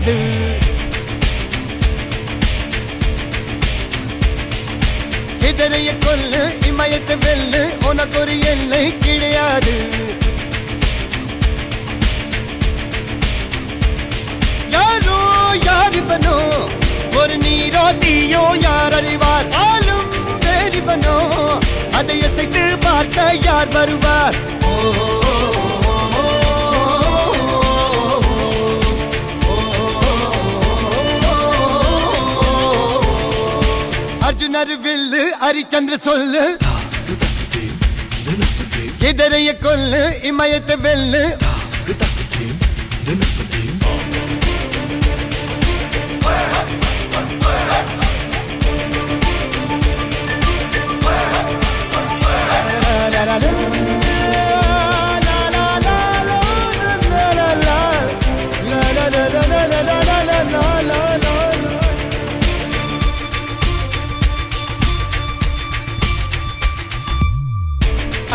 கிடையாது. இதனைய கொல்லு இமயத்தை வெல்லு உனக்கு ஒரு எல்லை கிடையாது. யாரோ யாரிவனோ ஒரு நீரோ தீயோ யார் அறிவார். ஆளும் வேறிவனோ அதை அசைத்து பார்க்க யார் வருவார். அர்ஜுனர் வில்லு ஹரிச்சந்திர சொல்லு இதரைய கொல்லு இமயத்தை வெல்லு.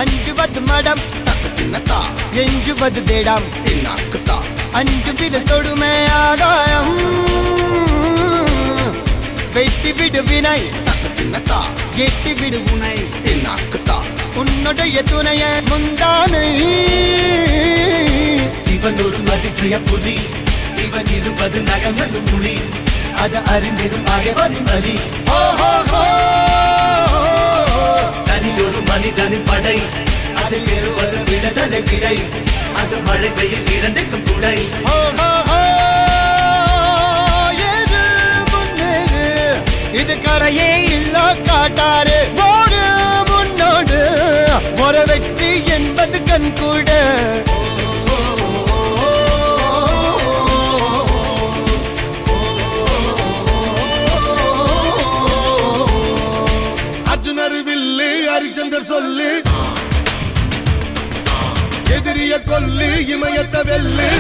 அஞ்சுவது மடம் எஞ்சுவது தேடம். அஞ்சு விரல் தொடுமை ஆகாயம் வெட்டி விடு வினை எட்டி விடு உனை. உன்னுடைய துணைய முந்தானை இவன் ஒரு அதிசய புலி. இவன் இருப்பது நகங்களும் புலி. அது அறிந்திடும் ஆயவனின் வலி. தனியொரு மனிதனின் படை. அதில் எழுவது விடுதலை விடை. அது மழை பெய்யும் இரண்டுக்கும் துடை. இது கரையே இல்ல காட்டாரு ஓடு முன்னோடு ஒரு வெற்றி என்பது கண் கூட. அர்ஜுனர் வில்லு ஹரிச்சந்தர் சொல்லு எதிரிய கொல்லு இமயத்தை வெல்லு.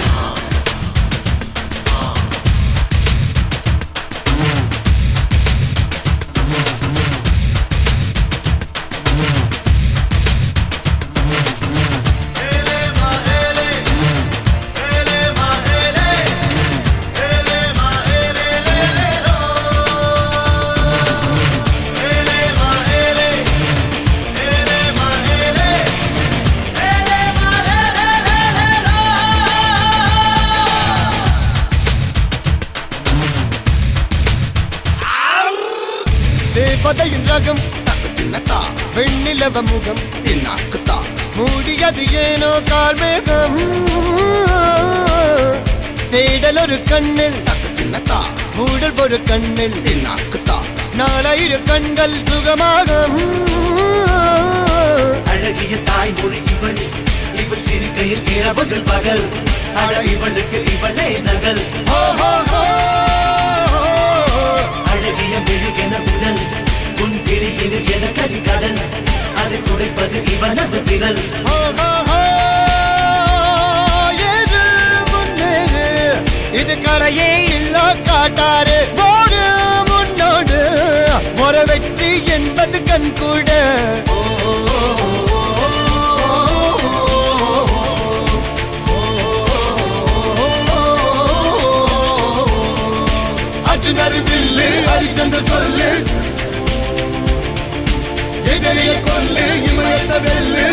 தேவதையின் ரகம் வெண்ணிலவ முகம் மூடியது ஏனோ கார்மேகம். தேடல் ஒரு கண்ணில் மூடல் ஒரு கண்ணில் நாலாயிர கண்கள் சுகமாகும். அழகிய தாய்மொழி இவள். இவள் சிரிக்கையில் இரவுகள் பகல். அழ இவளுக்கு இவளே நகல். அழகிய மெழுகென உடல். உன் கிளியில் என கரிகடல். அதை துடைப்பது இவனது விரல். இது கரையே இல்ல காட்டாரு ஓடு முன்னோடு ஒரு வெற்றி என்பது கண் கூட. அர்ஜுனர் வில்லு ஹரிச்சந்திர சொல்லு எதிரிய கொல்லு இமயத்தை வெல்லு.